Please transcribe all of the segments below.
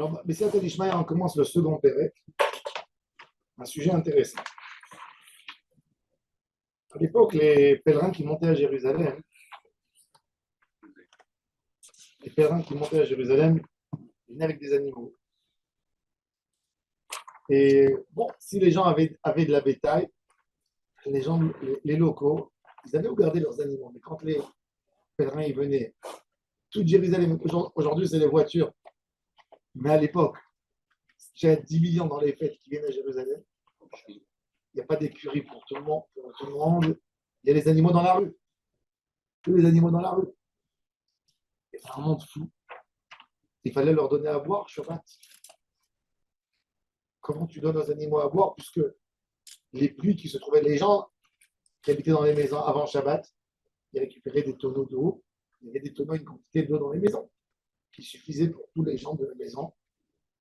Alors, Bessiat Ishmael, on commence le second pérec, un sujet intéressant. À l'époque, les pèlerins qui montaient à Jérusalem, ils venaient avec des animaux. Et bon, si les gens avaient de la bétail, les locaux, ils avaient où garder leurs animaux. Mais quand les pèlerins y venaient, toute Jérusalem, aujourd'hui c'est les voitures, mais à l'époque, j'ai 10 millions dans les fêtes qui viennent à Jérusalem. Il n'y a pas d'écurie pour tout le monde, Il y a les animaux dans la rue. Tous les animaux dans la rue. Et c'est un monde fou. Il fallait leur donner à boire, Shabbat. Comment tu donnes aux animaux à boire, puisque les pluies qui se trouvaient, les gens qui habitaient dans les maisons avant Shabbat, ils récupéraient des tonneaux d'eau. Il y avait des tonneaux, une quantité d'eau dans les maisons, qui suffisait pour tous les gens de la maison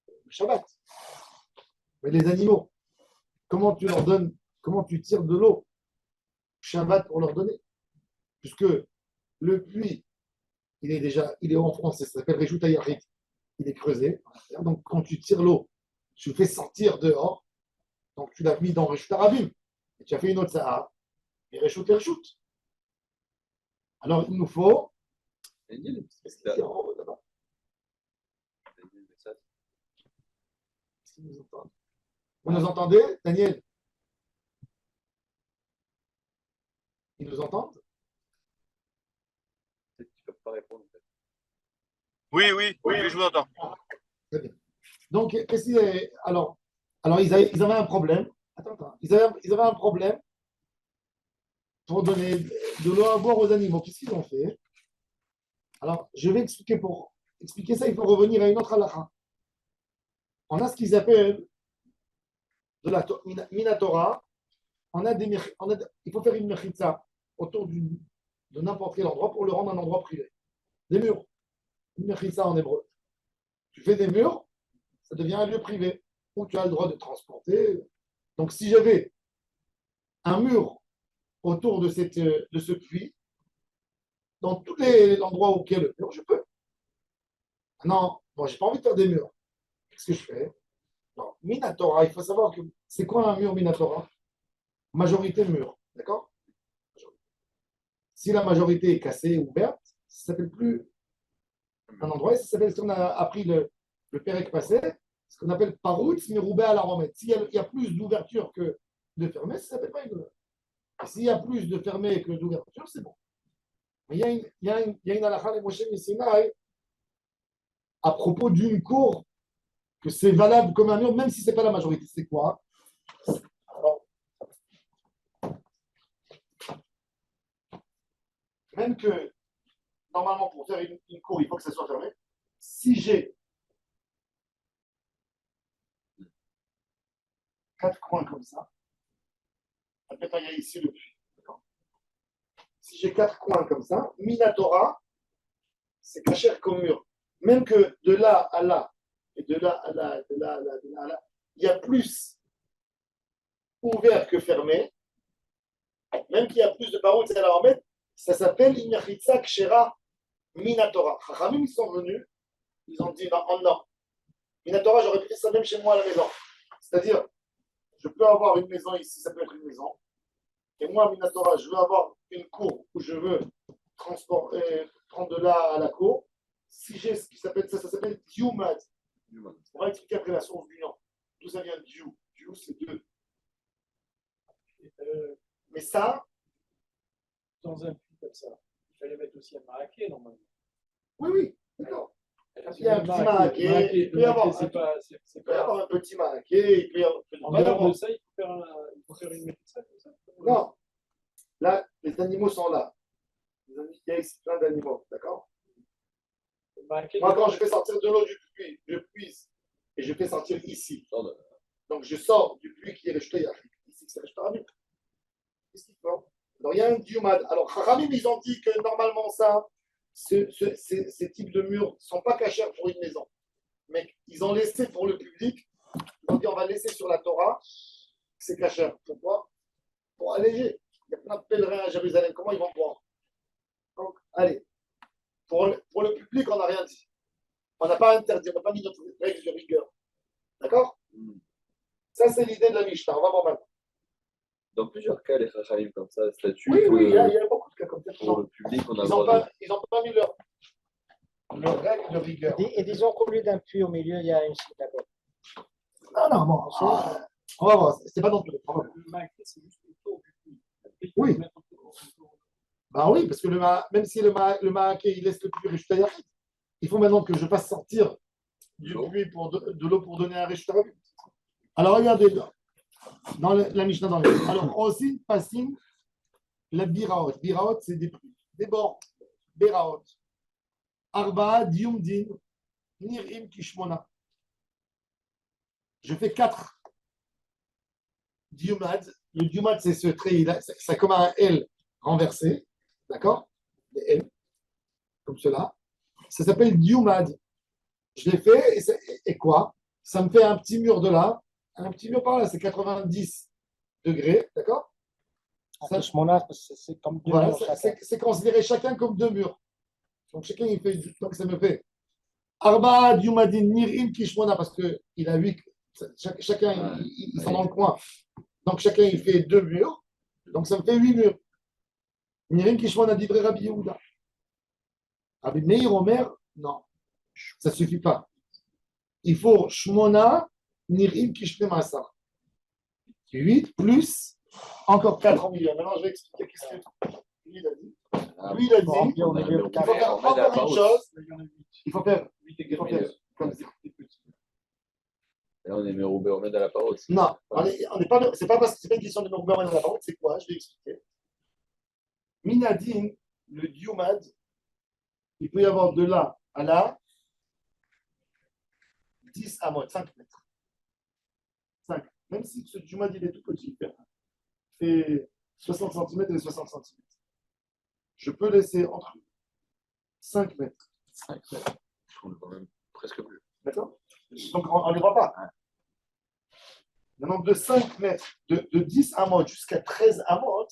le Shabbat. Mais les animaux, comment tu leur donnes, comment tu tires de l'eau Shabbat pour leur donner? Puisque le puits, il est en français, ça s'appelle Réjout Ayarit. Il est creusé. Donc, quand tu tires l'eau, tu le fais sortir dehors. Donc, tu l'as mis dans Réjout Arabim. Et tu as fait une autre Sahara. Et Réjout et Réjout. Alors, il nous faut. Qu'est-ce qu'il y a en haut là-bas? Est-ce qu'ils nous entendent? Vous nous entendez, Daniel? Ils nous entendent? Tu ne peux pas répondre. Oui, je vous entends. Très bien. Donc, alors, ils avaient un problème. Attends. Ils avaient un problème pour donner de l'eau à boire aux animaux. Qu'est-ce qu'ils ont fait? Alors, je vais expliquer. Pour expliquer ça, il faut revenir à une autre halakha. On a ce qu'ils appellent de la Minatora. Il faut faire une mechitza autour de n'importe quel endroit pour le rendre un endroit privé. Des murs. Une mechitza en hébreu. Tu fais des murs, ça devient un lieu privé où tu as le droit de transporter. Donc, si j'avais un mur autour de ce puits, dans tous les endroits où il y a le mur, je peux. Non, moi, j'ai pas envie de faire des murs. Qu'est-ce que je fais? Non, Minatora, il faut savoir que c'est quoi un mur Minatora? Majorité mur, d'accord? Si la majorité est cassée ou ouverte, ça ne s'appelle plus un endroit, ça s'appelle, si on a appris le pérec passé, ce qu'on appelle paroutz miroubé à la romette. S'il y a plus d'ouverture que de fermé, ça ne s'appelle pas une ouverture. S'il y a plus de fermé que d'ouverture, c'est bon. Mais il y a une halakha de Moshe Messinaï à propos d'une cour que c'est valable comme un mur, même si ce n'est pas la majorité. C'est quoi? Alors, même que, normalement, pour faire une cour, il faut que ça soit fermé. Si j'ai 4 coins comme ça, peut-être il y a ici le puits. Si j'ai 4 coins comme ça, Minatora, c'est caché comme mur. Même que de là à là, et de là à là, de là à là, de là à là, il y a plus ouvert que fermé, même qu'il y a plus de paroles, c'est à la remettre, ça s'appelle Inyachitsa Kshera Minatora. Chachamim, ils sont venus, ils ont dit non. Minatora, j'aurais pris ça même chez moi à la maison. C'est-à-dire, je peux avoir une maison ici, ça peut être une maison. Et moi, Minatora, je veux avoir une cour où je veux prendre de là à la cour. Si j'ai ce qui s'appelle ça s'appelle Diumad. On va expliquer après la source du nom. D'où ça vient Diu? Diu, c'est deux. Mais ça, dans un puits comme ça, il fallait mettre aussi un maraquet normalement. Oui, d'accord. Il y a un petit maraquet, il peut y avoir un petit maraquet, il peut y avoir. En dehors de ça, il faut faire une médecine comme ça. Non, là, les animaux sont là. Il y a ici plein d'animaux, d'accord? Moi, quand je fais sortir de l'eau du puits, je puise et je fais sortir ici. Donc, je sors du puits qui est rejeté ici, c'est rejeté. Qu'est-ce qu'il faut? Alors, il y a un diumad. Alors, Chachamim, ils ont dit que normalement, ça, ces types de murs ne sont pas cachés pour une maison. Mais ils ont laissé pour le public. Ils ont dit on va laisser sur la Torah, c'est caché. Pourquoi? Pour alléger. Il y a plein de pèlerins à Jérusalem. Comment ils vont pouvoir? Donc, allez. Pour le public, on n'a rien dit. On n'a pas interdit, on n'a pas mis notre règle de rigueur. D'accord? Ça, c'est l'idée de la Mishnah. On va voir maintenant. Dans plusieurs cas, les Chachamim comme ça, statut Oui, oui, il y que a beaucoup de cas comme ça. pour le public, on a le Ils n'ont droit de. pas mis leur règle de rigueur. Et disons qu'au lieu d'un puits au milieu, il y a une synagogue. Non, bon, on va voir. C'est pas non plus. Le maquet, c'est juste autour du puits. Après, Oui. il faut mettre autour. Bah oui, parce que même si le maaké, il laisse le puits Rishta, il faut maintenant que je fasse sortir du puits de l'eau pour donner un Rishta. Alors regardez, dans la Mishnah dans les. Alors, aussi, passine, la biraot. Biraot, c'est des bords. Biraot. Arba, diumdin, nirim, kishmona. Je fais 4 diumad. Le diumad, c'est ce trait, c'est comme un L renversé. D'accord? Des L, comme cela. Ça s'appelle diumad. Je l'ai fait, et quoi? Ça me fait un petit mur de là. Un petit mur par là, c'est 90 degrés. D'accord? C'est comme deux Voilà, murs chacun. c'est considéré chacun comme 2 murs. Donc chacun, il fait. Donc ça me fait Arba diumadin nirim kishmona, parce qu'il a 8. Chacun, il s'en dans le coin. Donc chacun, il fait 2 murs. Donc ça me fait 8 murs. Nirim kishmona divrei Rabbi Yehuda. Rabbi Meir Omer, non, ça ne suffit pas. Il faut shmona nirim kishmem asar. 8 plus encore 4 en milieu. Maintenant, je vais expliquer qu'est-ce que lui, il a dit. Lui, il a dit Au milieu, il faut faire encore une chose. Il faut faire comme ça. Là, on est Méroubé, on met à la parole aussi. Non, on n'est pas. C'est pas parce que c'est pas une question de Merubah dans la parole, c'est quoi? Je vais expliquer. Minadine, le diumad, il peut y avoir de là à là 10 amot, 5 mètres. 5. Même si ce diumad il est tout petit, il fait 60 cm et 60 cm. Je peux laisser entre 5 mètres. 5 mètres. On est quand même presque plus. D'accord? Donc, on ne les voit pas. Maintenant, de 5 mètres, de 10 amot jusqu'à 13 amot,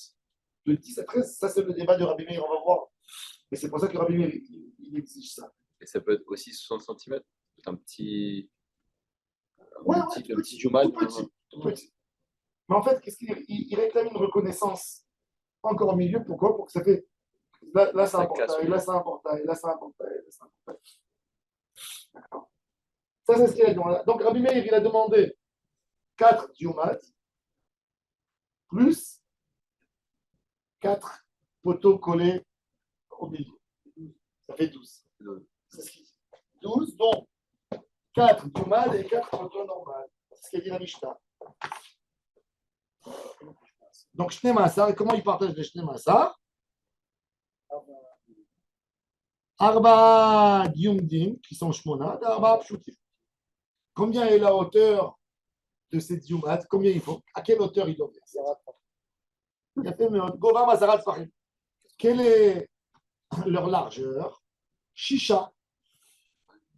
de 10 à 13, ça c'est le débat de Rabbi Meir, on va voir. Mais c'est pour ça que Rabbi Meir, il exige ça. Et ça peut être aussi 60 cm. Un petit. Ouais, un petit jumal. Tout petit. Mais en fait, qu'est-ce qu'il réclame une reconnaissance encore au milieu. Pourquoi? Pour que ça fait. Là c'est un portail, là c'est un portail, là c'est un portail, là c'est un portail. D'accord. Ça, c'est ce qu'il a demandé. Donc, Rabbi Meir, il a demandé 4 diumats plus 4 poteaux collés au milieu. Ça fait 12. C'est ce qu'il dit. 12, dont 4 diumats et 4 poteaux normaux. C'est ce qu'a dit la Mishnah. Donc, Shne Massar, comment il partage les Shne Massar? Arba diumdim, qui sont Shmona, d'Arba Pshutim. Combien est la hauteur de ces diumats? Combien il faut? À quelle hauteur il doit faire? Il a fait Gova Mazarat Farim. Quelle est leur largeur? Shisha.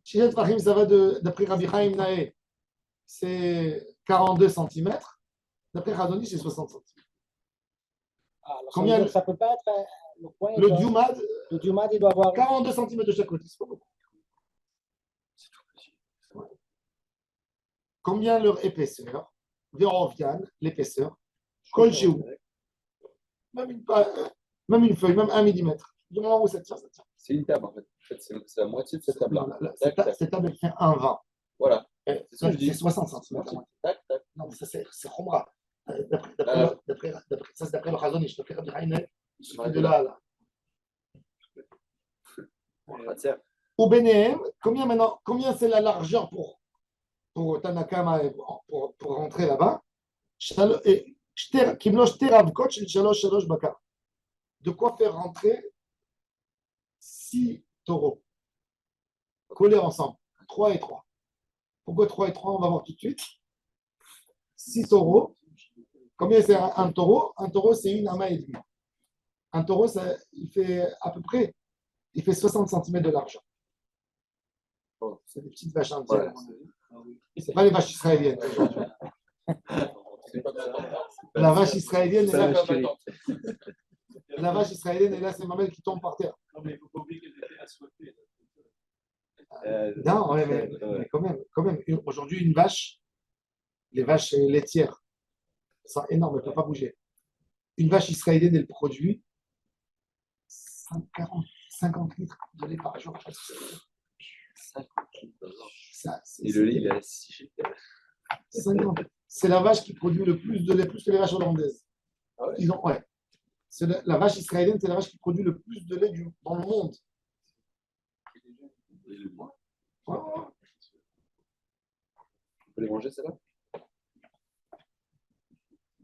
Shisha Farim, ça va d'après Rabbi Chaim Naé, c'est 42 cm. D'après Radoni, c'est 60 cm. Combien ça peut pas être le coin? Le diumad, il doit avoir 42 cm de chaque côté. C'est pas beaucoup. Combien leur épaisseur? Vérovian, l'épaisseur. Colchéou. Même une feuille, même 1 mm. Du moment où ça tient, ça tient. C'est une table en fait. C'est la moitié de cette table-là. Cette table, elle fait 1,20. Voilà. C'est 60 cm. Tac, tac. Non, mais ça, c'est Khomra. D'après ça, c'est d'après le Khazonish. D'après Rabbi Haïnek, il suffit de là à là. Au Bénéem, combien c'est la largeur pour Tanakama pour rentrer là-bas? De quoi faire rentrer 6 taureaux collés ensemble, 3 et 3. Pourquoi 3 et 3? On va voir tout de suite. 6 taureaux. Combien c'est un taureau? Un taureau, c'est une ama et demi. Un taureau, il fait à peu près 60 cm de largeur. C'est des petites vaches indiennes. C'est pas les vaches israéliennes. La vache israélienne est là. La vache israélienne est là, c'est ma mère qui tombe par terre. Non, mais il ne faut pas oublier qu'elles étaient assoiffées. Non, ouais, mais quand même. Aujourd'hui, une vache, les vaches laitières, sont énormes, elles ne peuvent pas bouger. Une vache israélienne, elle produit 50 litres de lait par jour. 50 kilos par jour. Ça, c'est- Et le lait, il est à 6 shekels. 50. C'est la vache qui produit le plus de lait, plus que les vaches hollandaises. Ah ouais? Ouais. C'est la vache israélienne, c'est la vache qui produit le plus de lait dans le monde. Et le bois. Ouais. On peut les manger, celles-là?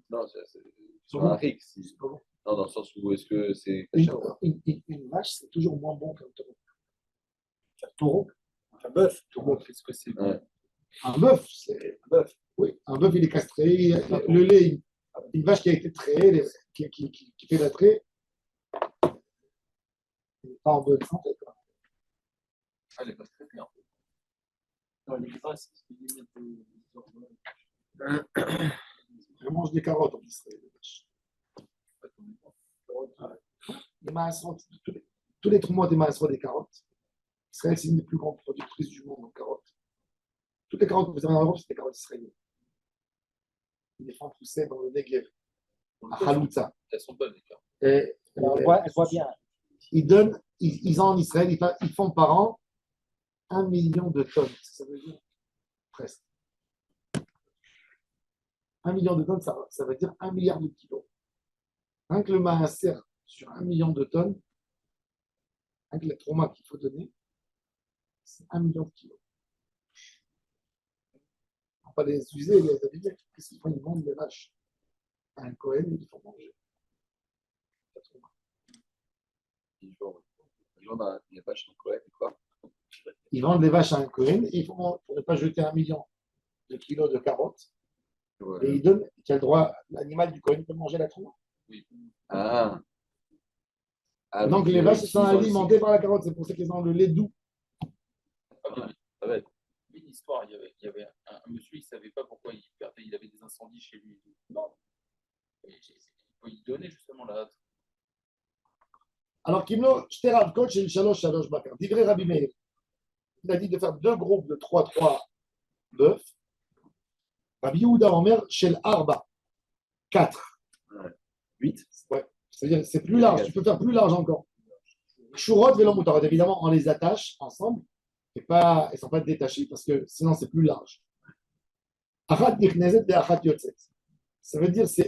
Non, c'est C'est un bon. riz. C'est pas bon. Non, dans le sens où est-ce que c'est Une, caché? une vache, c'est toujours moins bon qu'un taureau. Un taureau, Un bœuf. Qu'est-ce que c'est? Ouais. un bœuf, c'est un bœuf. Oui, un bœuf, il est castré. Le lait, une vache qui a été traitée, qui fait la trait, il n'est pas en bonne santé. Quoi. Ah, elle est pas très bien. Dans les grasses, ils mettent des hormones. Elle mange des carottes en Israël, les vaches. Les maasrot, tous les 3 mois des maasrot des carottes. Israël, c'est une des plus grandes productrices du monde en carottes. Toutes les carottes que vous avez en Europe, c'est des carottes israéliennes. Les femmes poussaient dans le Negev, à Halouza. Elles sont bonnes, les carottes. Et Alors, elle voit bien. ils ont en Israël, ils font par an 1 million de tonnes. Ça veut dire presque. 1 million de tonnes, ça veut dire 1 milliard de kilos. Rien que le maaser sur 1 million de tonnes, avec les traumas qu'il faut donner, c'est 1 million de kilos. On ne va pas les user, les abîmer. Qu'est-ce qu'ils font? Ils vendent des vaches à un Cohen et ils font manger. Ils vendent les vaches en Corée, quoi. Ils vendent des vaches à un Cohen et ils font, pour ne pas jeter 1 million de kilos de carottes. Ouais. Et ils donnent qui a le droit, l'animal du Cohen peut manger la trauma. Oui. Ah. Donc les vaches sont alimentées par la carotte, c'est pour ça qu'ils ont le lait doux. Ça va être. Une histoire, il y avait un monsieur, il ne savait pas pourquoi il avait des incendies chez lui. Non. Il faut y donner justement la. Alors Kimlo, Shterav Koch et Shalosh Shalosh Bakar. Divrei Rabbi Meir. Il a dit de faire 2 groupes de 3 bœufs. Rabbi Yehuda Omer Shel Arba. 4. 8. Ouais. C'est-à-dire c'est plus large, tu peux faire plus large encore. Shurot Velo Mutarat. Évidemment, on les attache ensemble et ils ne sont pas détachés parce que sinon c'est plus large. Achat Niknezet et Achat Yotzet. Ça veut dire c'est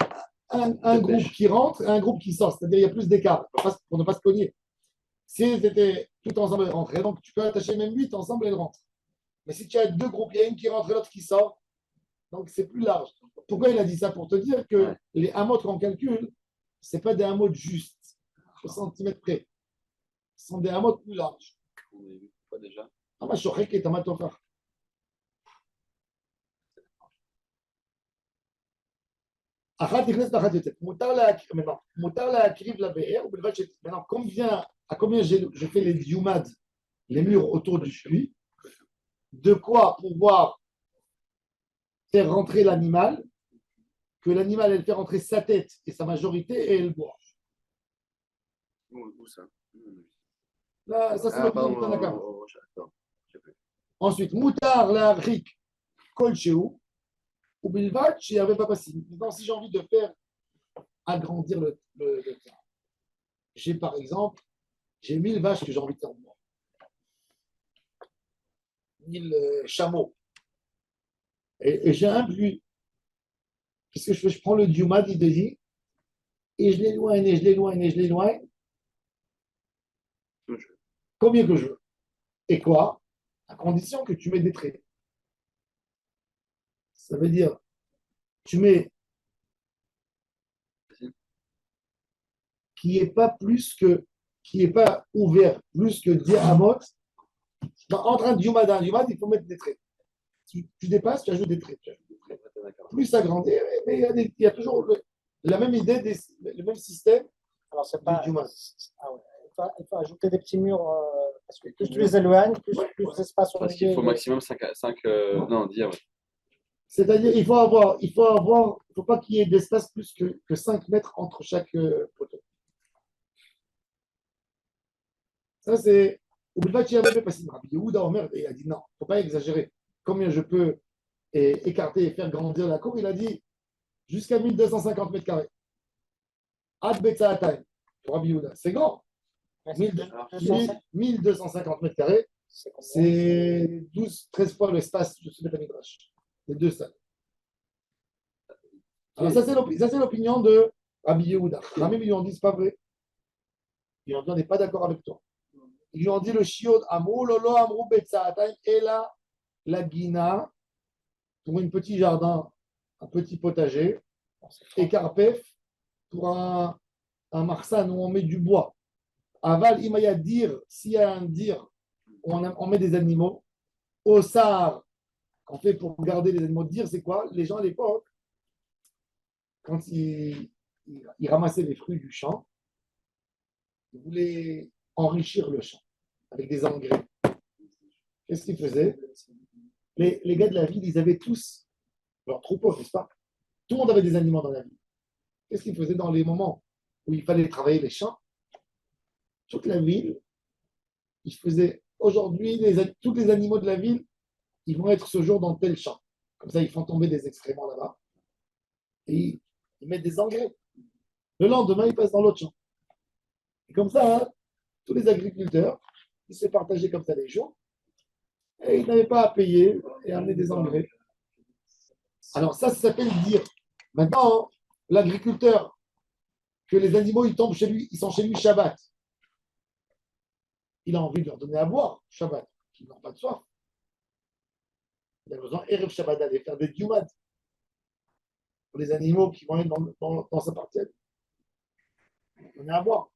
un groupe qui rentre et un groupe qui sort. C'est-à-dire il y a plus d'écart pour ne pas se cogner. Si elles étaient tout ensemble, elles rentraient. Donc tu peux attacher même 8 ensemble, elles rentrent. Mais si tu as 2 groupes, il y a une qui rentre et l'autre qui sort, donc c'est plus large. Pourquoi il a dit ça? Pour te dire que les hamots qu'on calcule, ce n'est pas des hamots justes, au centimètre près. Ce sont des hamots plus larges. On a vu quoi déjà? Ah, ma chorek est un matofar. Maintenant, à combien je fais les diumades, les murs autour du puits, de quoi pouvoir faire rentrer l'animal, que l'animal elle fait rentrer sa tête et sa majorité et elle boit. Où ça? Là, ça c'est le pardon, plan de Tanakh. attends. Ensuite, moutar la rik kol shehu, ou bilvat chez avait pas passé. Maintenant, si j'ai envie de faire agrandir le terrain, j'ai par exemple, j'ai 1000 vaches que j'ai envie de faire boire. 1000 chameaux. Et j'ai un puits. Qu'est-ce que je fais? Je prends le diuma d'Idéhi et je l'éloigne, et je l'éloigne, et je l'éloigne. Combien que je veux. Et quoi? À condition que tu mets des traits. Ça veut dire, tu mets qui n'est pas ouvert plus que diamot. Entre un diumad et un diumad, il faut mettre des traits. Tu dépasses, tu ajoutes des traits. Plus agrandi, mais il y a toujours la même idée, le même système. Alors, c'est pas. Du diumad. Ah ouais. Il faut ajouter des petits murs, parce que plus tu les éloignes, plus d'espace au Parce qu'il milieu. faut maximum 5 non, 10, ouais. C'est-à-dire, il faut pas qu'il y ait d'espace plus que 5 mètres entre chaque poteau. Ça, c'est Rabbi Yehuda Omer, il a dit non, il ne faut pas exagérer. Combien je peux écarter et faire grandir la cour? Il a dit jusqu'à 1250 mètres carrés. Ad Betzaatayim, pour Rabbi Yehuda. C'est grand. 1250 mètres carrés, c'est 12-13 fois l'espace de ce Beth Midrash. Les deux salles. Alors, ça, c'est l'opinion de Rabbi Yehuda. Rabbi lui ont dit, c'est pas vrai. Ils lui ont dit, on n'est pas d'accord avec toi. Ils lui ont dit, le shiod, amrou, lolo, amrou, betzaatayim, et là, la guina, pour un petit jardin, un petit potager, et carpef, pour un marsan où on met du bois. Aval, imaya dire, s'il y a un dire, on met des animaux. Au sar, qu'on fait pour garder les animaux. Dire, c'est quoi? Les gens à l'époque, quand ils ramassaient les fruits du champ, ils voulaient enrichir le champ avec des engrais. Qu'est-ce qu'ils faisaient? Les gars de la ville, ils avaient tous leurs troupeaux, n'est-ce pas? Tout le monde avait des animaux dans la ville. Qu'est-ce qu'ils faisaient dans les moments où il fallait travailler les champs? Toute la ville, ils faisaient aujourd'hui, tous les animaux de la ville, ils vont être ce jour dans tel champ. Comme ça, ils font tomber des excréments là-bas. Et ils mettent des engrais. Le lendemain, ils passent dans l'autre champ. Et comme ça, hein, tous les agriculteurs, ils se partageaient comme ça les jours. Et ils n'avaient pas à payer et à amener des engrais. Alors ça s'appelle dire. Maintenant, l'agriculteur, que les animaux, ils tombent chez lui, ils sont chez lui Shabbat. Il a envie de leur donner à boire Shabbat, qu'ils n'ont pas de soif. Il a besoin, Erev Shabbat, d'aller faire des diumad pour les animaux qui vont être dans sa partie. Donner à boire.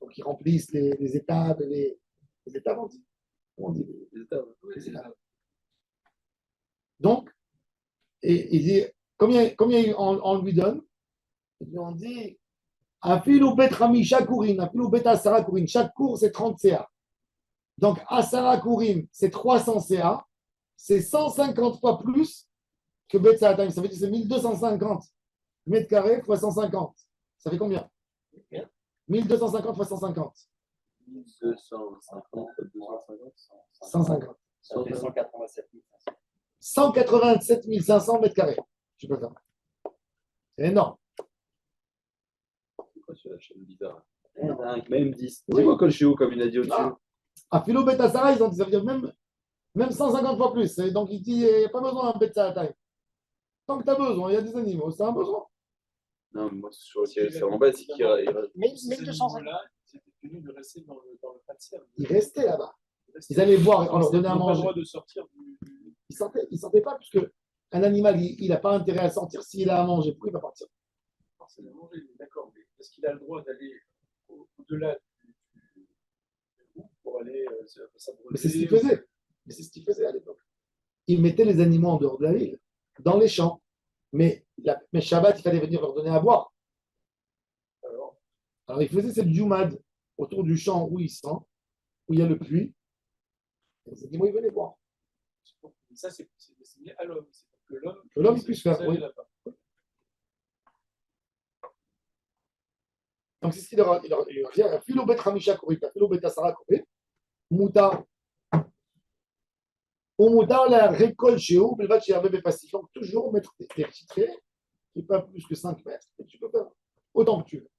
Donc ils remplissent les étables, les étables, on dit. On dit les étables. Les étables. Donc, et il dit, combien on lui donne? Ils lui ont dit, Afilou bet Rami Shakourin, Afilou bet Asara Kourin. Chaque cours, c'est 30 CA. Donc, Asara Kourim, c'est 300 CA. C'est 150 fois plus que Bet Saatim. Ça veut dire que c'est 1250 mètres carrés fois 150. Ça fait combien? 1250 fois 150. 250, 150. Ça fait 187 500. 187 500 mètres carrés. Je peux faire. C'est énorme. C'est quoi sur la chaîne bizarre? Même 10. Dis-moi quand je suis où, comme il a dit au-dessus. À Philo Betasara, ils ont dit, ça veut dire même 150 fois plus. Et donc, il dit, il n'y a pas besoin d'un Betasara. Tant que tu as besoin, il y a des animaux, c'est un besoin. Non, mais moi, sur lequel ça m'embête, c'est qu'il reste. Mais Ces 1250. animaux-là, c'était tenu de rester dans le pas de serre. Ils restaient là-bas. Ils allaient boire, on leur donnait à Ils n'ont pas le manger. droit de sortir du. Ils ne sentaient pas, puisque un animal, il n'a pas intérêt à sortir s'il a à manger. Pourquoi il va partir? Forcément manger, d'accord, mais est-ce qu'il a le droit d'aller au-delà du groupe pour aller s'abreuver? Mais c'est ce qu'ils faisaient. Mais c'est ce qu'ils faisaient à l'époque. Ils mettaient les animaux en dehors de la ville, dans les champs. Mais Shabbat, il fallait venir leur donner à boire. Alors ils faisaient cette jumad autour du champ où ils sont, où il y a le puits. Et les animaux, ils venaient boire. Ça, c'est destiné à l'homme. C'est pour que l'homme puisse faire, oui. là-bas. Donc c'est ce qu'il leur a dit. Philo bet Hamisha Korita, Philo bet Asara Korita, Mouta. Au Mouta, la récolte chez eux, il va chez Hervé Passif. Donc toujours mettre des petits traits qui ne pas plus que 5 mètres. Et tu peux faire autant que tu veux.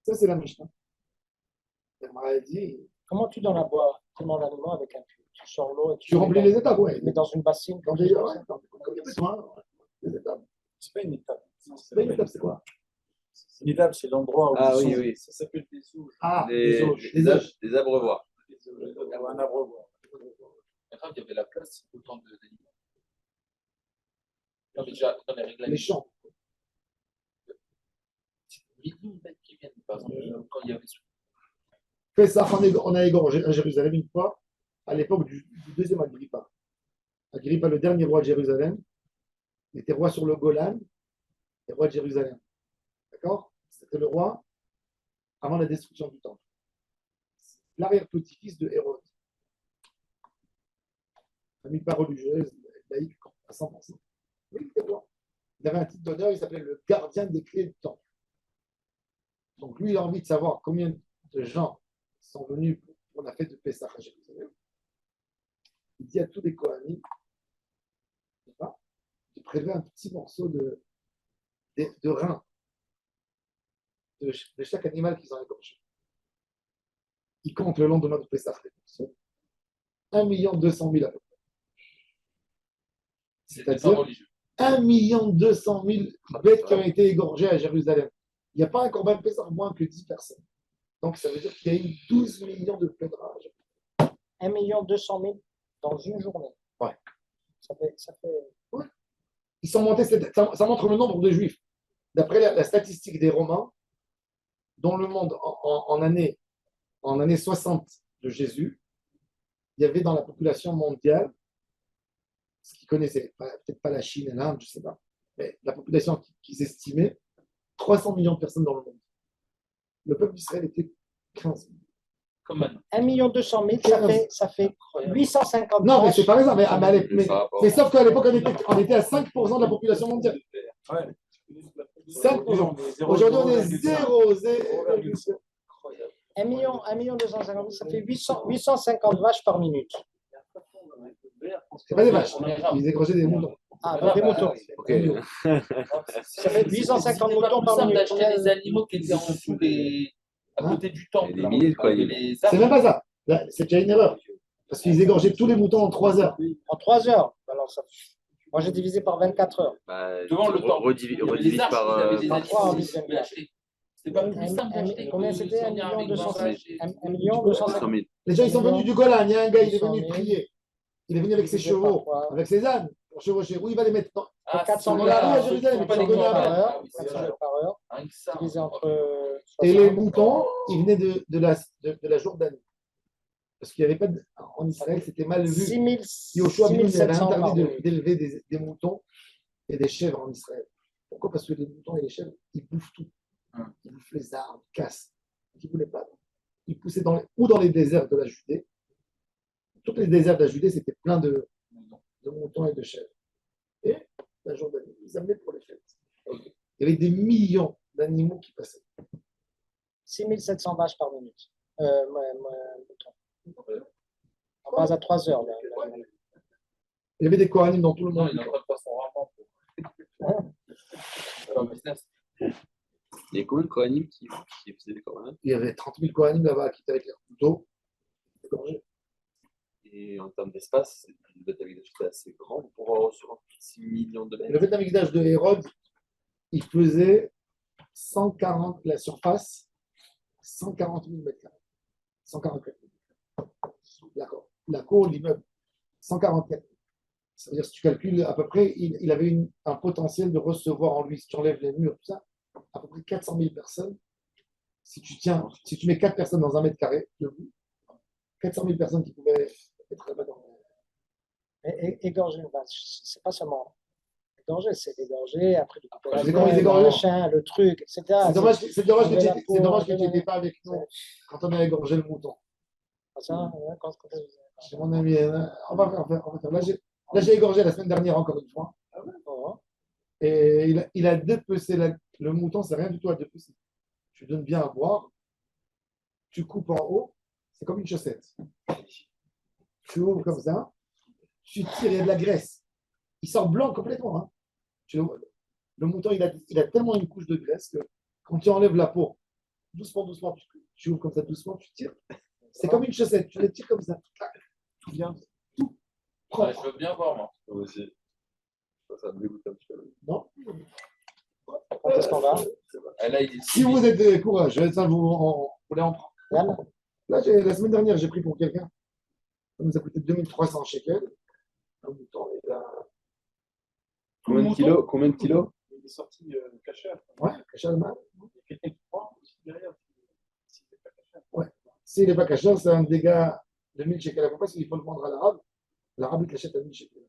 Ça, c'est la Mishnah. La dit. Comment tu donnes à boire tellement d'animaux avec un puits? Tu sors l'eau et Tu remplis les étapes, oui. Mais dans une bassine. Quand il y a besoin, les étapes. C'est pas une étape. C'est pas une étape, c'est quoi? Une étape, c'est l'endroit où Ah ils oui, sont. oui. Ça s'appelle des auges. Ah, Des abreuvoirs. Ou un abreuvoir. Attends, il y avait la place autant d'animaux. Non, mais déjà, dans les règles, les champs. millions de mecs qui viennent, par exemple, quand il y avait. Fait ça, on a égorgé à Jérusalem une fois, à l'époque du deuxième Agrippa. Agrippa, le dernier roi de Jérusalem, il était roi sur le Golan, et roi de Jérusalem. D'accord? C'était le roi avant la destruction du temple. L'arrière-petit-fils de Hérode. Famille pas religieuse, laïque à 100%. Oui, il était roi. Il avait un titre d'honneur, il s'appelait le gardien des clés du temple. Donc lui, il a envie de savoir combien de gens sont venus on a fait de Pessah à Jérusalem, il dit à tous les Kohanim, de prélever un petit morceau de rein de chaque animal qu'ils ont égorgé. Ils comptent le lendemain de Pessah les morceaux. 1 200 000 à peu près. C'est-à-dire 1 200 000 bêtes qui ont été égorgées à Jérusalem. Il n'y a pas un corban de Pessah moins que 10 personnes. Donc ça veut dire qu'il y a eu 12 millions de pèlerinages. 1 200 000 dans une journée. Ouais. Ça fait... Ouais. Ils sont montés, ça montre le nombre de juifs. D'après la statistique des Romains, dans le monde, en année 60 de Jésus, il y avait dans la population mondiale, ce qu'ils connaissaient, peut-être pas la Chine et l'Inde, je ne sais pas, mais la population qu'ils estimaient, 300 millions de personnes dans le monde. Le peuple d'Israël était 15 millions. Comme maintenant. 1 200 000, ça fait 850 Non, mais vaches. c'est pas raison, mais sauf qu'à l'époque, on était à 5% de la population mondiale. Ouais. 5%. Aujourd'hui, on est 0,0. 1 250 000, ça fait 850 vaches par minute. C'est pas des vaches, ils égorgeaient des moutons. Ah, donc des moutons. Ok. Ça fait 850 C'était pas moutons plus par simple minute. d'acheter des animaux qui étaient en dessous à côté du temple. Des milliers de quoi, les C'est même pas ça. Là, c'est déjà une erreur. Parce qu'ils égorgeaient tous les moutons en 3 heures. En 3 heures. Alors, moi, j'ai divisé par 24 heures. Bah, Devant le temple. redivise par. Ils avaient des par trois, animaux oui, qu'ils pouvaient acheter. C'était pas plus simple d'acheter. Combien c'était? 1 million 200 250 000. Les gens, ils sont venus du Golan. Il y a un gars, il est venu 200 000. prier. Il est venu avec ses chevaux, avec ses ânes, pour chevaucher. Où il va les mettre dans 400 dans 000 la rue à par Jérusalem, pas ils sont des donnés à campagnes. Bâle. heure. Ah oui, c'est 400 vrai. 000 par heure. Rien que ça. Divisé entre Et les 60. moutons, ils venaient de la Jordanie. Parce qu'il n'y avait pas en Israël, c'était mal vu. 6 000, Yoshua Ben Nun avait 700 par interdit minute. d'élever des moutons et des chèvres en Israël. Pourquoi? Parce que les moutons et les chèvres, ils bouffent tout. Ils bouffent les arbres, ils cassent. Ils ne voulaient pas. Ils poussaient ou dans les déserts de la Judée. Tous les déserts de la Judée, c'était plein de moutons et de chèvres. Et la Jordanie, ils amenaient pour les fêtes. Il y avait des millions d'animaux qui passaient. 6 700 vaches par minute. Moutons. On base à 3 heures. Là. Il y avait des Kohanim dans tout le Non, monde. il n'a pas de poisson rarement. C'est un business. Il y a combien de Kohanim qui faisaient des Kohanim? Il y avait 30 000 Kohanim là-bas qui étaient avec leurs couteaux. Et en termes d'espace, le Beth Amikdash était assez grand pour pouvoir recevoir 6 millions de Le mètres. Beth Amikdash de Hérode, il faisait 140, la surface, 140 000 mètres carrés. 144 000. La cour, l'immeuble, 144 000. Ça veut dire, si tu calcules à peu près, il avait un potentiel de recevoir en lui, si tu enlèves les murs, tout ça, à peu près 400 000 personnes. Si tu mets 4 personnes dans 1 mètre carré, debout, 400 000 personnes qui pouvaient être là-bas dans Égorger une vache, c'est pas seulement égorger, c'est égorger, après du coup, C'est comment ils égorgeaient. le machin, le truc, etc. C'est dommage que tu enlever n'étais pas avec nous quand on a égorgé le mouton. J'ai mon ami, on va faire. Là, j'ai égorgé la semaine dernière encore une fois. Et il a dépecé le mouton, c'est rien du tout à dépecer. Tu donnes bien à boire, tu coupes en haut, c'est comme une chaussette. Tu ouvres comme ça, tu tires, il y a de la graisse. Il sort blanc complètement. Hein. Le mouton, il a tellement une couche de graisse que quand tu enlèves la peau, doucement, tu ouvres comme ça, doucement, tu tires. C'est comme une chaussette, tu le tires comme ça. Tout bien, tout propre. Je veux bien voir, moi. Moi aussi. Ça me dégoûte un petit peu. Non. Quand est-ce qu'on va? Là, il est Si vous êtes courageux, ça vous voulez en prendre. Yann? Là, la semaine dernière, j'ai pris pour quelqu'un. Ça nous a coûté 2300 shekels. Un mouton, il a... Combien de kilos? Il est sorti cachère. Ouais, cachère mal. Il y a quelqu'un qui prend aussi derrière. S'il n'est pas cachère. Ouais. S'il n'est pas cachère, c'est un dégât de 1000 shekels à peu près, parce qu'il faut le vendre à l'arabe. L'arabe, il l'achète à 1000 shekels.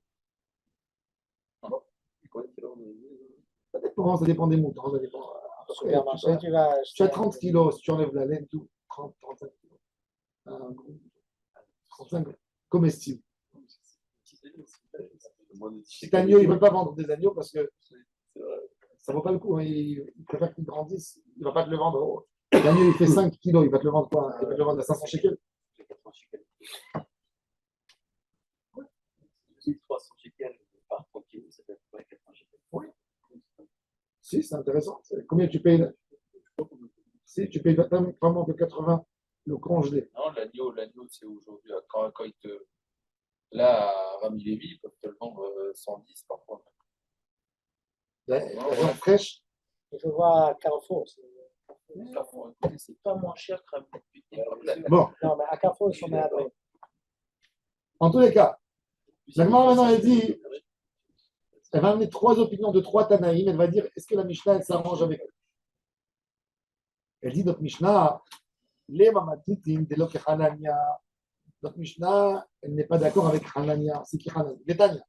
Ça dépend des moutons. Ça dépend. Supermarché, Tu as 30 kilos, si tu enlèves la laine, tout, 30, 35 kilos. Un gros 35 comestibles. Cet agneau, ils ne veulent pas vendre des agneaux parce que ça ne vaut pas le coup. Hein. Ils préfèrent qu'ils grandissent. Il ne va pas te le vendre. L'agneau, il fait 5 kilos. Il va te le vendre quoi? Il va te le vendre à 500 shekels. Si 300 shekels par 3 kilos, ça fait à peu près 400 shekels. Oui. Si, c'est intéressant. Combien tu payes? Si, tu payes vraiment que 80 le congelé. Non, l'agneau, c'est aujourd'hui. Quand il te. Là, à Rami Lévy, ils peuvent te le vendre 110 parfois. La viande fraîche. Je vois à Carrefour. Carrefour, écoutez, c'est pas moins cher que Rami Lévy. Bon, Non, mais à Carrefour, ils sont mis à prix. en tous les cas, la Gemara maintenant, elle dit, elle va amener trois opinions de trois Tanaïm. Elle va dire, est-ce que la Mishnah, elle s'arrange avec eux? Elle dit, notre Mishnah, les mamatitim de lo que Hanania. Notre Mishnah, elle n'est pas d'accord avec Hanania. C'est qui Hanania? Netanya.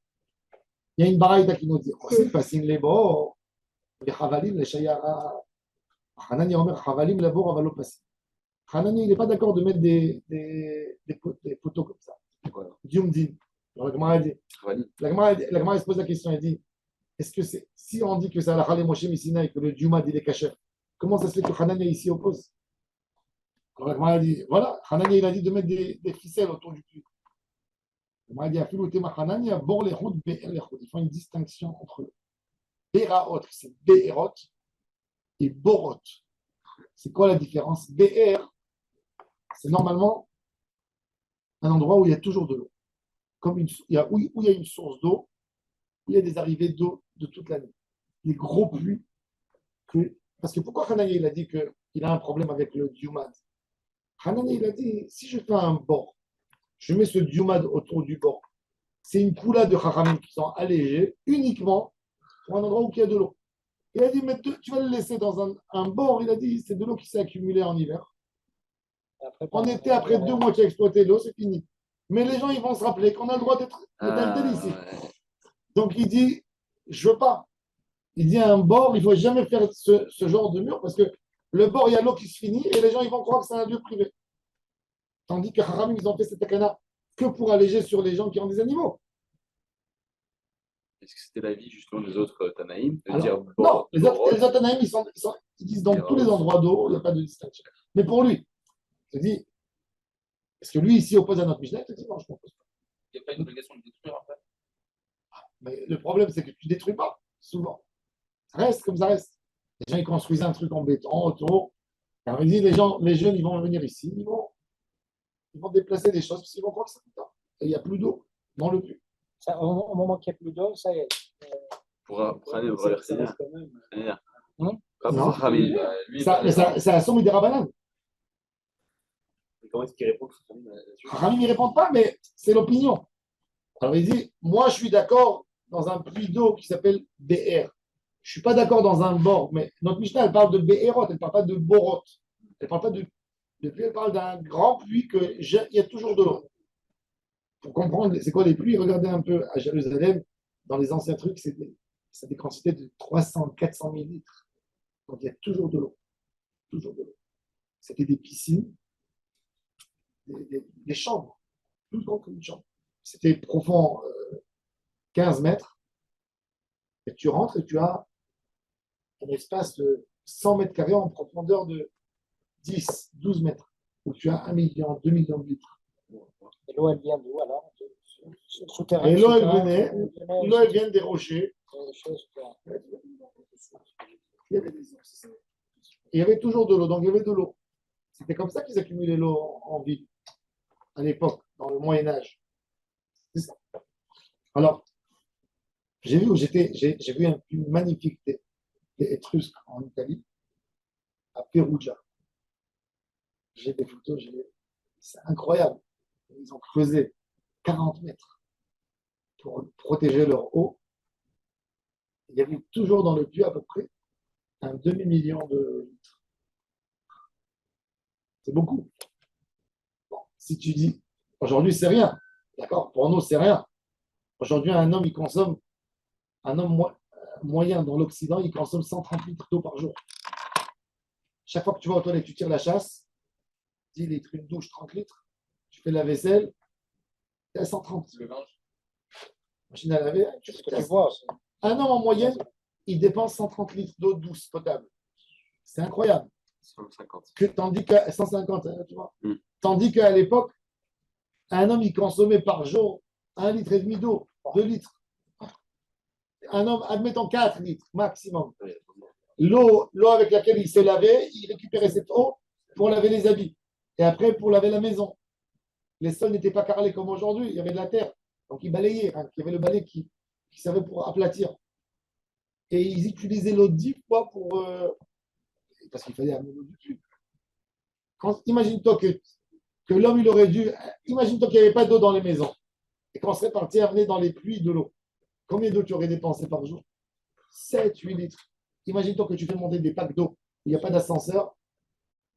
Il y a une baraïda qui nous dit, c'est facile les bords, les chavalim, les shayara. Hanania Omer, chavalim, les bords, avalo passim. Hanania, il n'est pas d'accord de mettre des poteaux comme ça. Diumdim. Alors, la Gemara, elle se pose la question, elle dit, est-ce que c'est, si on dit que c'est Alakha les Moshe Messina et que le Diumad, il est caché, comment ça se fait que Hanania ici oppose? Alors, la Gemara, elle dit, voilà, Hanania, il a dit de mettre des ficelles autour du cul. La Gemara dit, Afilu tema Hanania, bor les routes, be'er les routes. Ils font une distinction entre eux. Beraot, c'est be'erot, et borot. C'est quoi la différence? Be'er, c'est normalement un endroit où il y a toujours de l'eau. Comme où il y a une source d'eau, où il y a des arrivées d'eau de toute l'année. Les gros pluies. Parce que pourquoi Hanania il a dit qu'il a un problème avec le diumad? Hanania il a dit, si je fais un bord, je mets ce diumad autour du bord, c'est une coula de chachamim qui sont allégées uniquement pour un endroit où il y a de l'eau. Il a dit, mais tu vas le laisser dans un bord, il a dit, c'est de l'eau qui s'est accumulée en hiver. En été, après 2 mois, tu as exploité l'eau, c'est fini. Mais les gens, ils vont se rappeler qu'on a le droit d'être ici. Ouais. Donc, il dit, je veux pas. Il dit, un bord, il ne faut jamais faire ce genre de mur parce que le bord, il y a l'eau qui se finit et les gens, ils vont croire que c'est un lieu privé. Tandis que Haram, ils ont fait cette takana que pour alléger sur les gens qui ont des animaux. Est-ce que c'était l'avis justement des autres Tanaïm de Alors, dire non, les borot, autres Tanaïm, ils disent dans tous les endroits d'eau, il n'y a pas de distinction. Mais pour lui, il te dit, est-ce que lui, ici, oppose à notre Mishnah? Il te dit, non, je ne m'oppose pas. Il n'y a pas une obligation de détruire après. Mais le problème, c'est que tu ne détruis pas, souvent. Ça reste comme ça reste. Les gens, ils construisent un truc en béton autour. Alors, il dit, les jeunes, ils vont venir ici, ils vont déplacer des choses parce qu'ils vont croire que c'est tout le temps. Et il n'y a plus d'eau dans le puits. Ça, au moment qu'il n'y a plus d'eau, ça y est. pour aller au reverser. Non. C'est à Somme des Rabanan. Comment est-ce qu'il répond que ce là-dessus? Rami n'y répond pas, mais c'est l'opinion. Alors il dit, moi je suis d'accord dans un puits d'eau qui s'appelle BR. Je ne suis pas d'accord dans un bord, mais notre Mishnah, elle parle de BRot, elle ne parle pas de Borot. Elle ne parle pas de puits, elle parle d'un grand puits il y a toujours de l'eau. Pour comprendre c'est quoi les pluies, regardez un peu à Jérusalem, dans les anciens trucs, c'est des quantités de 300, 400 000 litres. Donc il y a toujours de l'eau. Toujours de l'eau. C'était des piscines, des chambres, plus grand qu'une chambre. C'était profond 15 mètres. Et tu rentres et tu as un espace de 100 mètres carrés en profondeur de 10, 12 mètres, où tu as 1 million, 2 millions de litres. Et l'eau, elle vient d'où alors? Souterrain. Et l'eau, elle vient des rochers. Il y avait toujours de l'eau, donc il y avait de l'eau. C'était comme ça qu'ils accumulaient l'eau en ville, à l'époque, dans le Moyen-Âge. C'est ça. Alors, j'ai vu un film magnifique des Étrusques en Italie, à Perugia. J'ai des photos, c'est incroyable. Ils ont creusé 40 mètres pour protéger leur eau. Il y avait toujours dans le puits à peu près un demi-million de litres. C'est beaucoup. Bon, si tu dis, aujourd'hui, c'est rien. D'accord? Pour nous, c'est rien. Aujourd'hui, un homme moyen dans l'Occident, il consomme 130 litres d'eau par jour. Chaque fois que tu vas aux toilettes, tu tires la chasse, 10 litres, une douche, 30 litres, tu fais la vaisselle, tu es à 130. Le linge. Machine à laver, Tu vois, un homme en moyenne, il dépense 130 litres d'eau douce potable. C'est incroyable. 150. Tandis qu'à 150, tu vois. Mm. Tandis qu'à l'époque, Un homme, il consommait par jour 1,5 litre d'eau, 2 litres. Un homme, admettons 4 litres maximum. L'eau avec laquelle il se lavait, il récupérait cette eau pour laver les habits. Et après, pour laver la maison. Les sols n'étaient pas carrelés comme aujourd'hui, il y avait de la terre. Donc il balayait, hein. Il y avait le balai qui servait pour aplatir. Et ils utilisaient l'eau 10 fois pour. Parce qu'il fallait amener l'eau du puits. Imagine-toi que l'homme, il aurait dû. Imagine-toi qu'il n'y avait pas d'eau dans les maisons. Et qu'on serait parti amener dans les puits de l'eau. Combien d'eau tu aurais dépensé par jour? 7, 8 litres. Imagine-toi que tu fais monter des packs d'eau. Il n'y a pas d'ascenseur.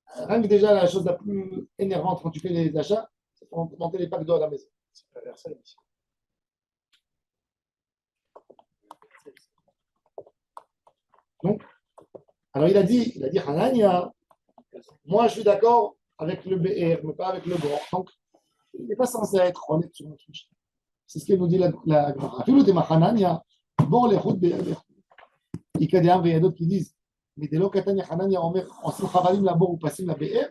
Rien que déjà, la chose la plus énervante quand tu fais les achats, c'est pour monter les packs d'eau à la maison. C'est pas Versailles ici. Donc, alors il a dit Hanania, moi je suis d'accord avec le BR, mais pas avec le bord. Donc, il n'est pas censé être honnête sur notre Mishnah. C'est ce que nous dit la Gemara. Afilou de Hanania, bon les routes BR. Il y a d'autres qui disent, mais dès lors qu'Atania Hanania, on s'en chavalim la bord ou passim la BR,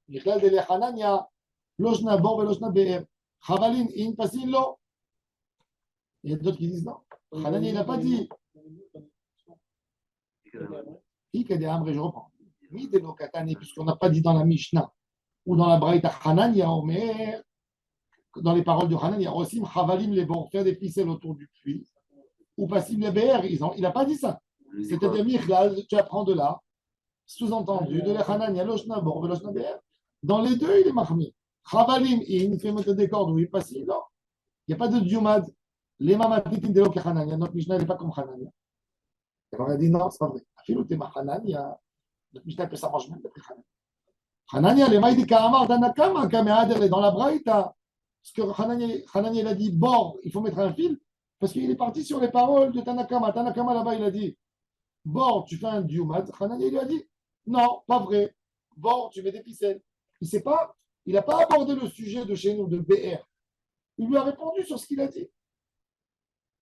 Michlal de Hanania, lojna bord et lojna BR. Chavalim in passim lo. Il y a d'autres qui disent non. Hanania, il n'a pas dit. Je reprends. Puisqu'on n'a pas dit dans la Mishnah ou dans la Braïta Hanania, Omer, dans les paroles de Hanania, Osim Chavalim les bords, faire des ficelles autour du puits, ou Passim les BR, il n'a pas dit ça. C'est-à-dire, Michlal, tu apprends de là, sous-entendu, de la Hanania, Loshna Bor, Loshna BR. Dans les deux, il est mahmi. Chavalim, il fait mettre des cordes, oui, Passim, non. Il n'y a pas de diumad. Les mamatitin de l'eau Hanania, notre Mishnah n'est pas comme Hanania. Alors il a dit non, c'est pas vrai. Hanania, notre Mishnah peut s'arranger même d'après Hanania. Hanania, les maïdi Kahamar, Danakama, Kamehader, dans la Braïta. Parce que Hanania, il a dit bord, il faut mettre un fil, parce qu'il est parti sur les paroles de Tanakama. Tanakama là-bas, il a dit bord, tu fais un diumad. Hanania, il lui a dit non, pas vrai. Bord, tu mets des ficelles. Il n'a pas abordé le sujet de chez nous, de BR. Il lui a répondu sur ce qu'il a dit.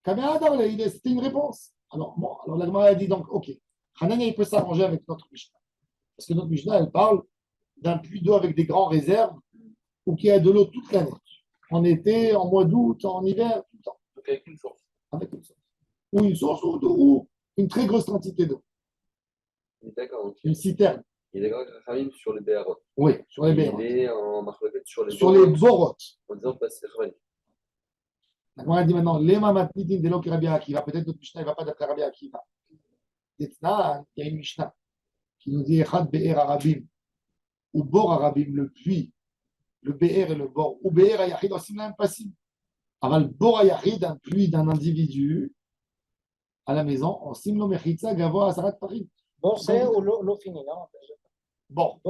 Kamehader, c'était une réponse. Alors la Gemara a dit donc, ok, Hanania, il peut s'arranger avec notre Mishnah. Parce que notre Mishnah, elle parle d'un puits d'eau avec des grandes réserves ou qui a de l'eau toute l'année. En été, en mois d'août, en hiver, tout le temps. Donc avec une source. Avec une source. Ou une source ou une très grosse quantité d'eau. D'accord. Donc, Une citerne. il est d'accord avec Rachamim sur les BR. Oui, sur les BR. Il est en marque sur les borotes. En disant que c'est Rachamim. La Gemara dit maintenant, les mamatnitin de l'eau qui Rabbi Akiva. Peut-être notre Mishnah ne va pas d'après Rabbi Akiva. Il y a une Mishnah qui nous dit Echad BR Arabim ou Bor Arabim, le puits, le BR et le Bor, ou BR Ayachid, aussi même possible. Aval Bor Ayachid, un puits d'un individu à la maison, en Simlo Mechitza, Gavo Asarat Paris. Bon, c'est ou l'eau finie, non? Bon,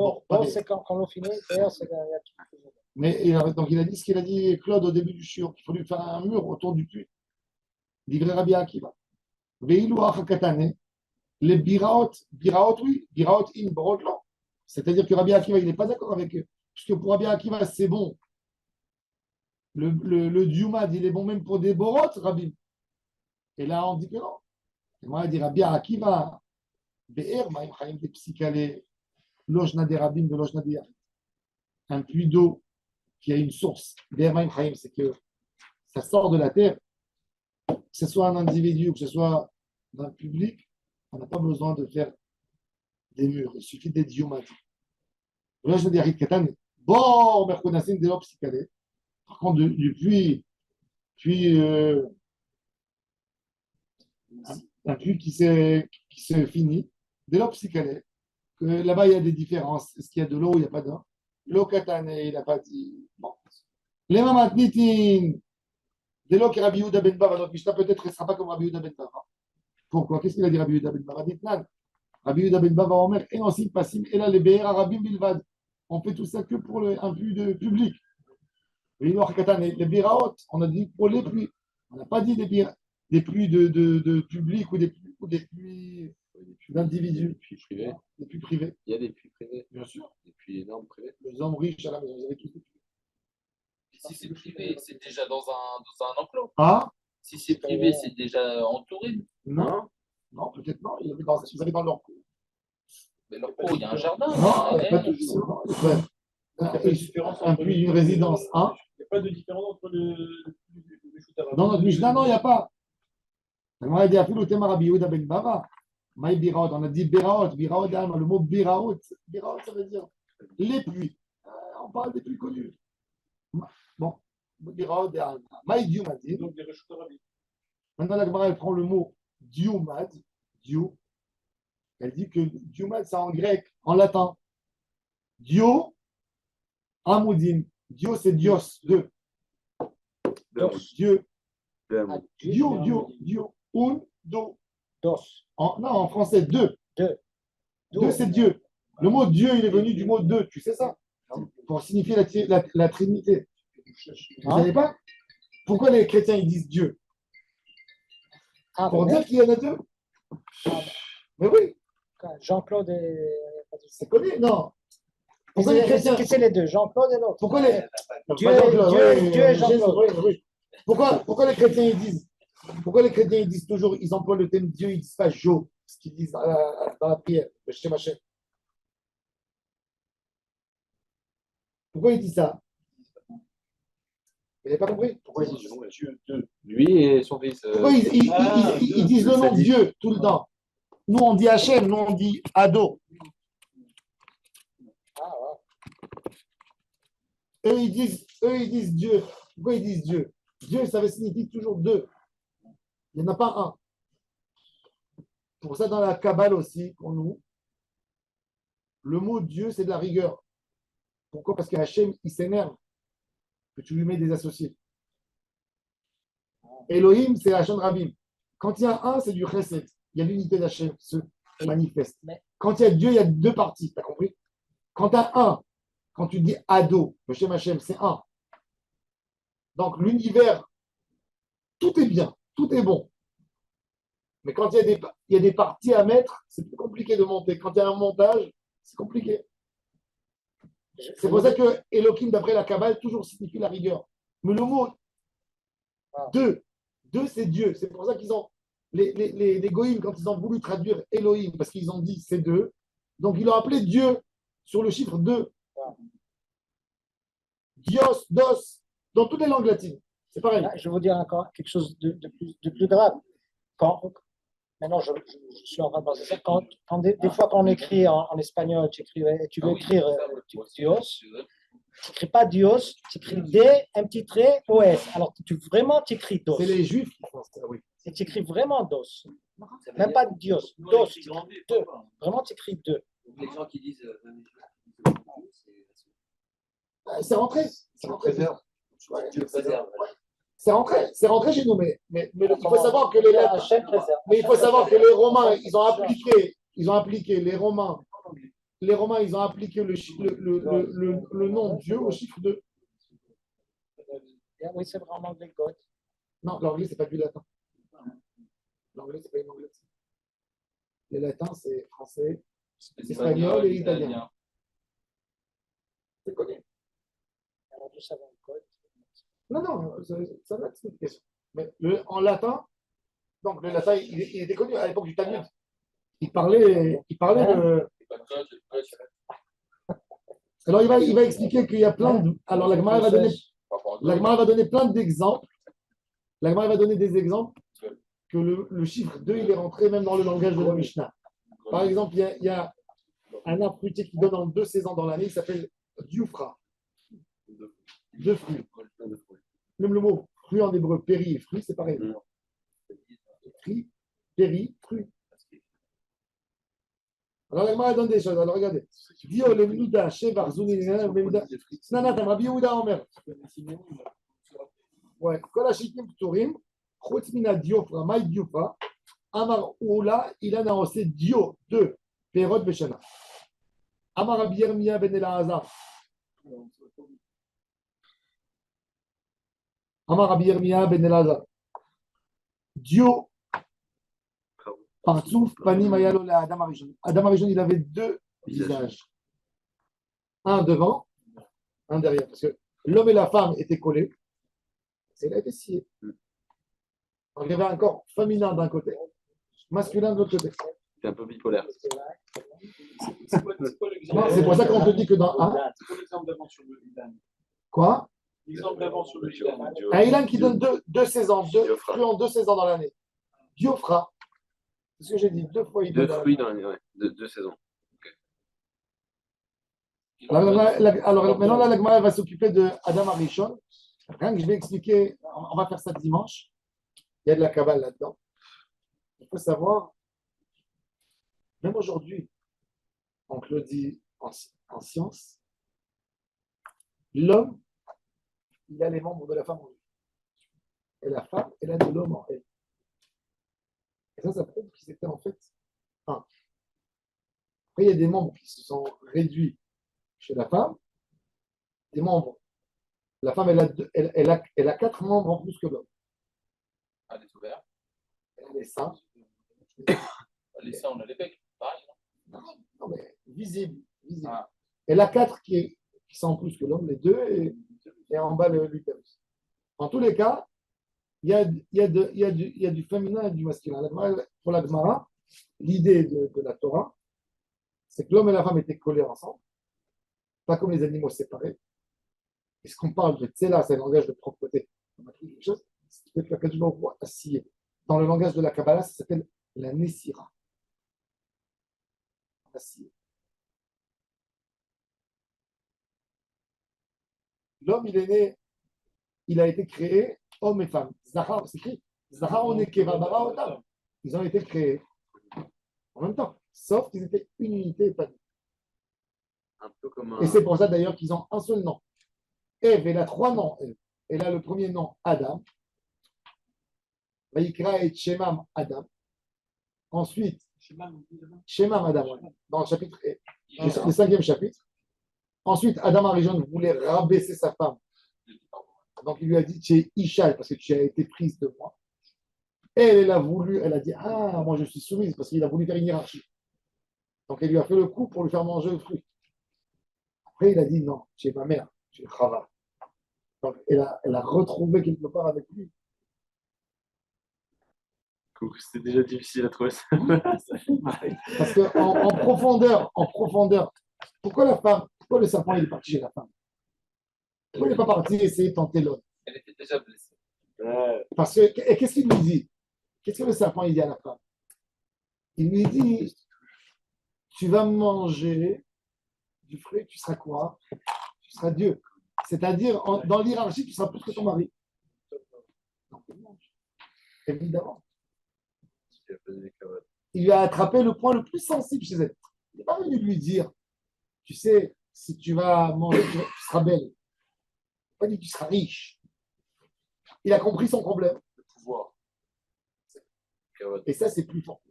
c'est quand l'eau finit, d'ailleurs, c'est mais donc il a dit ce qu'il a dit Claude au début du shiur, qu'il faut lui faire un mur autour du puits. Divrei Rabbi Akiva. Veilou Achakatane. Les biraot, oui, biraot in borot non. C'est-à-dire que Rabbi Akiva, il n'est pas d'accord avec eux. Puisque pour Rabbi Akiva, c'est bon. Le diumad, il est bon même pour des borot, Rabbi. Et là, on dit que non. Et moi, il dit Rabbi Akiva, be'er ma'im chayim de psikale, lojna de rabbim de lojna de yachid. Un puits d'eau qui a une source. Be'er ma'im chayim, c'est que ça sort de la terre, que ce soit un individu ou que ce soit d'un public. On n'a pas besoin de faire des murs, il suffit des diumad. Là, je dis bon, par contre, du puits, un puits qui se finit, dès l'opsicalé, que là-bas il y a des différences. Est-ce qu'il y a de l'eau ou il n'y a pas d'eau? L'eau katane, il n'a pas dit. Bon. Les mamatnitin, dès l'eau qui Rabbi Yehuda ben Bava, notre Mishnah peut-être ne sera pas comme Rabbi Yehuda ben Bava. Pourquoi? Qu'est-ce qu'il a dit Rabbi Yehuda ben Bava? Rabbi Yehuda ben Bava Omer, et ensuite passim, et là les BR Arabim Bilvad. On fait tout ça que pour un puits de public. Les Biraot, on a dit pour les puits. On n'a pas dit des puits de public ou des puits d'individus. Des puits privés. Des puits privés. Il y a des puits privés. Bien sûr. Des puits énormes privés. Les hommes riches à la maison, ils avaient tous des puits. Si c'est privé, c'est déjà dans un enclos. Ah? Si c'est privé, c'est déjà entouré. Non, peut-être non. Ils avaient dans leur cour. Mais leur cour, il y a un jardin. Non, pas tout. Un puits, une résidence, hein? pas de différence entre le shoot arabe. Dans notre Mishnah, non, il n'y a pas. On a dit Afilou Tema Rabbi Yehuda ben Bara. Maï Biraot, on a dit Biraot, Biraot d'Alma. Le mot Biraot, Biraot, ça veut dire les pluies. On parle des pluies connues. Bon, Biraot d'Alma. Maï Diou m'a dit. Donc des reshut arabes. Maintenant, la Gemara, elle prend le mot Diumad, Dieu. Elle dit que Diumad, c'est en grec, en latin. Dio, Amoudim. Dio, c'est Dios, deux. Dieu. Ah, Dio. Un, do. Dos. Non, en français, deux. Deux. Deux, c'est Dieu. Le mot Dieu, il est venu du mot deux, tu sais ça? Pour signifier la Trinité. Vous ne savez pas? Pourquoi les chrétiens, ils disent Dieu? Ah, Pour bon, dire qu'il y en a deux. Mais oui, Jean-Claude et. c'est connu, non. Pourquoi les chrétiens? Qu'est-ce que c'est les deux? Jean-Claude et l'autre. Pourquoi les. Dieu, Pas Jean-Claude, oui, Dieu et Jésus, Jean-Claude. oui. Pourquoi les chrétiens ils disent? Pourquoi les chrétiens ils disent toujours, ils emploient le thème Dieu, ils disent pas Jo, ce qu'ils disent dans la prière, le Shem Hashem. Pourquoi ils disent ça? Vous n'avez pas compris? Pourquoi il dit Dieu lui et son fils. Pourquoi ils disent le nom Dieu tout le temps? Nous on dit Hachem, nous on dit Ado. Ah, ouais. Eux ils disent Dieu. Pourquoi ils disent Dieu? Dieu, ça signifie toujours deux. Il n'y en a pas un. Pour ça, dans la Kabbale aussi, pour nous, le mot Dieu, c'est de la rigueur. Pourquoi? Parce que Hachem, il s'énerve que tu lui mets des associés. Elohim, c'est Hachem Rabim. Quand il y a un, c'est du chesed. Il y a l'unité d'Hachem qui se manifeste. Quand il y a Dieu, il y a deux parties. Tu as compris? Quand tu as un, quand tu dis Ado, le Shem Hachem, c'est un. Donc l'univers, tout est bien, tout est bon. Mais quand il y a des parties à mettre, c'est plus compliqué de monter. Quand il y a un montage, c'est compliqué. C'est pour ça que Elohim, d'après la Kabbale, toujours signifie la rigueur. Mais le mot deux, c'est Dieu. C'est pour ça qu'ils ont, les goïms, quand ils ont voulu traduire Elohim, parce qu'ils ont dit c'est deux, donc ils l'ont appelé Dieu sur le chiffre 2. Dios, dos, dans toutes les langues latines. C'est pareil. Je vais vous dire encore quelque chose de plus grave. Maintenant, je suis en train de penser ça. Des fois, quand on écrit en espagnol, tu veux écrire Dios, tu n'écris pas Dios, tu écris D, un petit trait, OS. Alors, vraiment, tu écris Dos. C'est les juifs qui font ça, oui. Et tu écris vraiment Dos. Même pas Dios. Dos. Deux. Vraiment, tu écris deux. Les gens qui disent C'est rentré. Dieu préserve. C'est rentré chez nous, mais il faut savoir que les lettres, mais il faut savoir que les Romains, ils ont appliqué les Romains, ils ont appliqué le nom Dieu au chiffre 2. Oui, c'est vraiment des God. Non, l'anglais, c'est pas du latin. L'anglais, c'est pas une anglais. Les latins, c'est français, espagnol et italien. C'est connu. Alors, tout ça va en code. Non, ça va être une question. Mais en latin, donc le latin, il était connu à l'époque du Talmud. Il parlait de. Alors il va expliquer qu'il y a plein de. Alors la Gemara va donner plein d'exemples. La Gemara va donner des exemples que le chiffre 2, il est rentré même dans le langage de la Mishnah. Par exemple, il y a un arbre fruitier qui donne en 2 saisons dans l'année, il s'appelle Dioufra. 2 fruits. Même le mot fruit en hébreu, péri et fruit, c'est pareil. Fruit, péri, fruit. Alors la Gemara donne des choses. Alors regardez. Dio le Menuda, Shevar, Zuni, Menuda. Snanatam, Rabbi Yehuda Omer. Ouais. Kolashikim Pturim, Chutmina Diofra, Maï Diofra, Amar Oula, Ilana Ose Dio, 2, Perot Beshana. Amar Rabbi Yermia Ben Elazar. Amar Rabbi Yermia Ben Elazar. Dio, Partsouf, Panim Ayalo la Adam Arishon. Adam Arishon, il avait 2 visages. Un devant, un derrière. Parce que l'homme et la femme étaient collés. Et il a été scié. Donc, il y avait un corps féminin d'un côté, masculin de l'autre côté. C'est un peu bipolaire. C'est quoi l'exemple? Non, c'est pour ça qu'on te dit que dans un. C'est quoi l'exemple d'aventure de Idan? Quoi? Exemple d'avant sur le Ilan. Un Ilan qui donne deux saisons, deux fruits en 2 saisons dans l'année. Dieu fera. C'est ce que j'ai dit, 2 fois il Deux donne. fruits dans l'année, ouais. Deux saisons. Alors maintenant, là, la Gemara elle va s'occuper de Adam Arishon. Rien que je vais expliquer, on va faire ça dimanche. Il y a de la Kabbale là-dedans. Il faut savoir, même aujourd'hui, on te le dit en science, l'homme, il a les membres de la femme en lui. Et la femme, elle a de l'homme en elle. Et ça prouve qu'ils étaient en fait un. Après, il y a des membres qui se sont réduits chez la femme, des membres. La femme, elle a 4 membres en plus que l'homme. Ah, les ouverts. Elle a les seins. Les seins, on a les becs. Pareil. Non, mais visible. Ah. Elle a 4 qui sont en plus que l'homme, les 2, et en bas l'utérus. En tous les cas, il y a du féminin et du masculin. Pour la Gemara, l'idée de la Torah, c'est que l'homme et la femme étaient collés ensemble, pas comme les animaux séparés. Et ce qu'on parle de Tsela, c'est le langage de propreté. C'est que la voit assied. Dans le langage de la Kabbalah, ça s'appelle la Nessira. Assied. L'homme, il est né, il a été créé homme et femme. Zahar, c'est écrit. Zahar, on est Keva, Bara, Otam. Ils ont été créés en même temps, sauf qu'ils étaient une unité épanouie. Un peu comme un. Et c'est pour ça d'ailleurs qu'ils ont un seul nom. Ève, elle a 3 noms. Elle a le premier nom, Adam. Vaikra et Shemam, Adam. Ensuite, Shemam, Adam, ouais, dans le chapitre, le 5e chapitre. Ensuite, Adam Arishon voulait rabaisser sa femme. Donc il lui a dit, tu es Ishal parce que tu as été prise de moi. Elle a voulu, elle a dit, ah, moi je suis soumise parce qu'il a voulu faire une hiérarchie. Donc elle lui a fait le coup pour lui faire manger le fruit. Après, il a dit, non, tu es ma mère, tu es Chava. Donc elle a retrouvé quelque part avec lui. C'était déjà difficile à trouver ça. Parce qu'en profondeur, pourquoi le serpent il est parti chez la femme? Pourquoi il n'est pas parti essayer de tenter l'homme? Elle était déjà blessée. Parce que, et qu'est-ce qu'il lui dit? Qu'est-ce que le serpent il dit à la femme? Il lui dit, tu vas manger du fruit, tu seras quoi? Tu seras Dieu. C'est-à-dire, dans l'hierarchie, tu seras plus que ton mari. Donc, il mange. Évidemment. Il lui a attrapé le point le plus sensible chez elle. Il n'est pas venu lui dire, tu sais, si tu vas manger, tu seras belle. Il n'a pas dit, tu seras riche. Il a compris son problème. Le pouvoir. Et ça, c'est plus fort.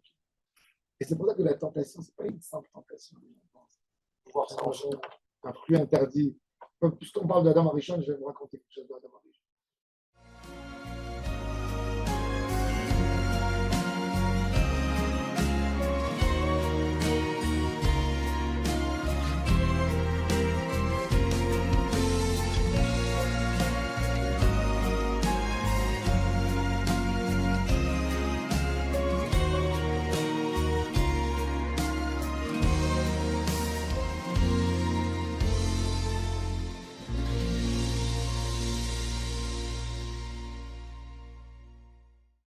Et c'est pour ça que la tentation, ce n'est pas une simple tentation. Pouvoir manger un fruit interdit. Puisqu'on parle d'Adam Arishon, je vais vous raconter quelque chose d'Adam